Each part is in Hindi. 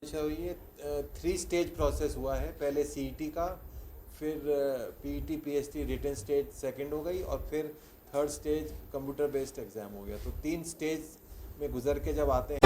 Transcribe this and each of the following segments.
अच्छा, ये 3 स्टेज प्रोसेस हुआ है। पहले सीईटी का, फिर PET PHT written stage second हो गई, और फिर third stage computer based exam हो गया। तो 3 स्टेज में गुजर के जब आते हैं।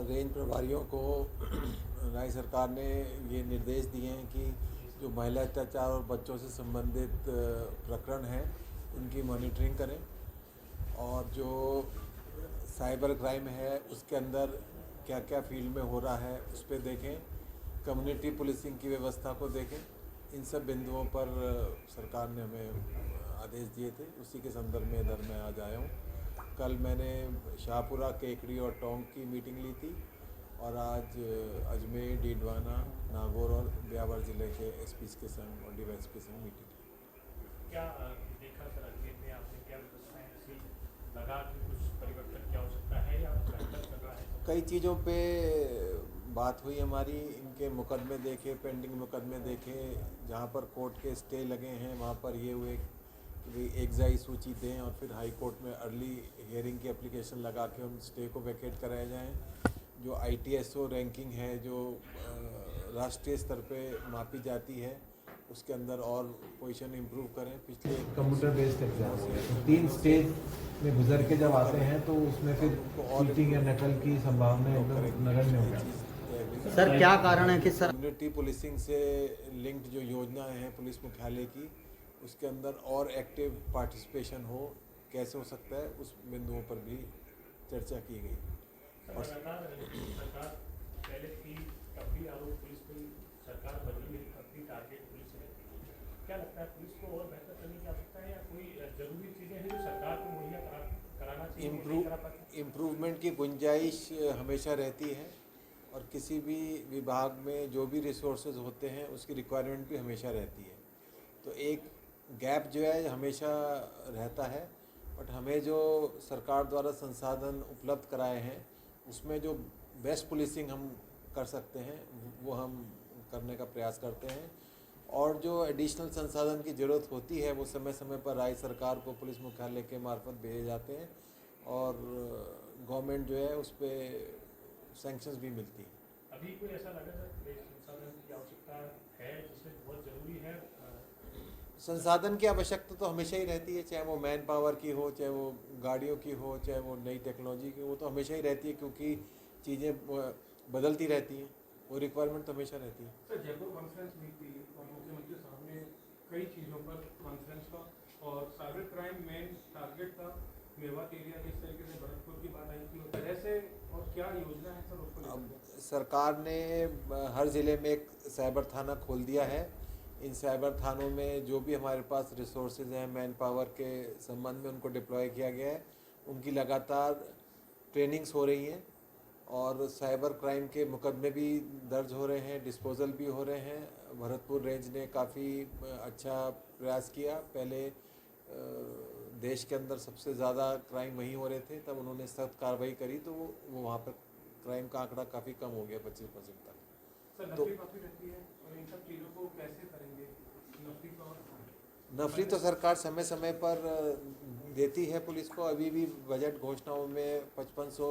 रेंज प्रभारियों को राज्य सरकार ने ये निर्देश दिए हैं कि जो महिला अत्याचार और बच्चों से संबंधित प्रकरण हैं, उनकी मॉनिटरिंग करें, और जो साइबर क्राइम है उसके अंदर क्या क्या फील्ड में हो रहा है उस पर देखें, कम्युनिटी पुलिसिंग की व्यवस्था को देखें। इन सब बिंदुओं पर सरकार ने हमें आदेश दिए थे, उसी के संदर्भ में इधर मैं आज आया हूँ। कल मैंने शाहपुरा, केकड़ी और टोंक की मीटिंग ली थी, और आज अजमेर, डीडवाना, नागौर और ब्यावर ज़िले के एसपीज के संग और डीवाईएसपी के संग मीटिंग की। क्या देखा सर, अजमेर में आपने क्या व्यवस्थाएं ऐसी लगा कि कुछ परिवर्तन क्या हो सकता है या बेहतर चल रहा है? कई चीज़ों पे बात हुई हमारी। इनके मुकदमे देखे, पेंडिंग मुकदमे देखे, जहाँ पर कोर्ट के स्टे लगे हैं वहाँ पर ये हुए कि एग्जाई सूची दें, और फिर हाई कोर्ट में अर्ली हियरिंग की एप्लीकेशन लगा के उन स्टे को वैकेट कराया जाएँ। जो ITSO रैंकिंग है, जो राष्ट्रीय स्तर पे मापी जाती है, उसके अंदर और पोजीशन इंप्रूव करें। पिछले कंप्यूटर बेस्ड एग्जाम हो गया, तो 3 स्टेज में गुजर के जब आते हैं तो उसमें फिर चीटिंग या नकल की संभावना एकदम नगण्य हो जाती है। सर क्या कारण है कि सर कम्युनिटी पुलिसिंग से लिंक्ड जो योजनाएं हैं पुलिस मुख्यालय की, उसके अंदर और एक्टिव पार्टिसिपेशन हो, कैसे हो सकता है, उस बिंदुओं पर भी चर्चा की गई। और सरकार पहले थी, तब भी आरोप पुलिस पे सरकार बदली है, तब भी टारगेट पुलिस है। क्या लगता है पुलिस को और बेहतर करने की आवश्यकता है, या कोई जरूरी चीज़ें हैं जो सरकार को मुहैया कराना चाहिए? इम्प्रूवमेंट की गुंजाइश हमेशा रहती है, और किसी भी विभाग में जो भी रिसोर्सेज होते हैं उसकी रिक्वायरमेंट भी हमेशा रहती है। तो एक गैप जो है हमेशा रहता है, बट हमें जो सरकार द्वारा संसाधन उपलब्ध कराए हैं उसमें जो बेस्ट पुलिसिंग हम कर सकते हैं वो हम करने का प्रयास करते हैं। और जो एडिशनल संसाधन की ज़रूरत होती है वो समय समय पर राज्य सरकार को पुलिस मुख्यालय के मार्फत भेजे जाते हैं, और गवर्नमेंट जो है उस पर सैंक्शंस भी मिलती हैं। अभी कोई ऐसा लगा सर संसाधन की आवश्यकता है जिसमें बहुत ज़रूरी है? संसाधन की आवश्यकता तो हमेशा ही रहती है, चाहे वो मैन पावर की हो, चाहे वो गाड़ियों की हो, चाहे वो नई टेक्नोलॉजी की हो, तो हमेशा ही रहती है, क्योंकि चीज़ें बदलती रहती हैं, वो रिक्वायरमेंट तो हमेशा रहती है। सर जयपुर कॉन्फ्रेंस हुई थी और मुख्यमंत्री साहब ने कई चीज़ों पर कॉन्फ्रेंस का, और साइबर क्राइम मेन टारगेट था मेवात एरिया, जिस तरीके से भरतपुर की बात आई थी, और ऐसे और क्या योजना है सर उसको? अब सरकार ने हर ज़िले में एक साइबर थाना खोल दिया है। इन साइबर थानों में जो भी हमारे पास रिसोर्सेज हैं मैन पावर के संबंध में, उनको डिप्लॉय किया गया है। उनकी लगातार ट्रेनिंग्स हो रही हैं, और साइबर क्राइम के मुकदमे भी दर्ज हो रहे हैं, डिस्पोजल भी हो रहे हैं। भरतपुर रेंज ने काफ़ी अच्छा प्रयास किया। पहले देश के अंदर सबसे ज़्यादा क्राइम वहीं हो रहे थे, तब उन्होंने सख्त कार्रवाई करी, तो वो वहाँ पर क्राइम का आंकड़ा काफ़ी कम हो गया, 25% तक। सर तो नफरी काफ़ी रहती है, और इन सब चीज़ों को कैसे करेंगे? नफरी का और नफरी तो सरकार समय समय पर देती है पुलिस को। अभी भी बजट घोषणाओं में 5500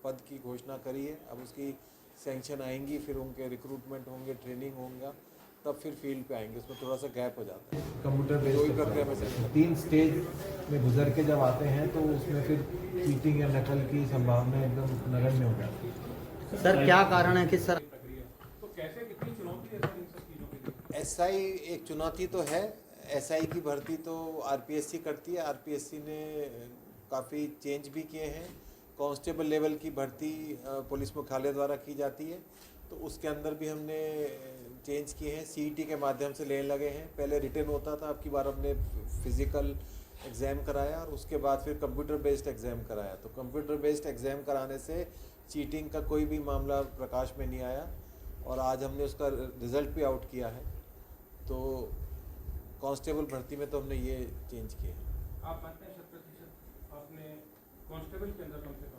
पद की घोषणा करी है। अब उसकी सैंक्शन आएंगी, फिर उनके रिक्रूटमेंट होंगे, ट्रेनिंग होगा, तब फिर फील्ड पे आएंगे। उसमें थोड़ा सा गैप हो जाता है। कंप्यूटर जो भी बेस्ड प्रक्रिया में से 3 स्टेज में गुजर के जब आते हैं तो उसमें फिर चीटिंग या नकल की संभावना एकदम नगण्य हो जाती है। सर क्या कारण है कि सर प्रक्रिया तो कैसे कितनी चुनौती है सर इन सब चीज़ों के लिए? एसआई एक चुनौती तो है। एसआई की भर्ती तो आरपीएससी करती है। आरपीएससी ने काफ़ी चेंज भी किए हैं। कांस्टेबल लेवल की भर्ती पुलिस मुख्यालय द्वारा की जाती है, तो उसके अंदर भी हमने चेंज किए हैं। सीईटी के माध्यम से लेने लगे हैं। पहले रिटन होता था, अब की बार हमने फिज़िकल एग्ज़ाम कराया और उसके बाद फिर कंप्यूटर बेस्ड एग्ज़ाम कराया। तो कंप्यूटर बेस्ड एग्ज़ाम कराने से चीटिंग का कोई भी मामला प्रकाश में नहीं आया और आज हमने उसका रिज़ल्ट भी आउट किया है। तो कांस्टेबल भर्ती में तो हमने ये चेंज किए हैं। आप मानते हैं 100% आपने कांस्टेबल के अंदर कम से कम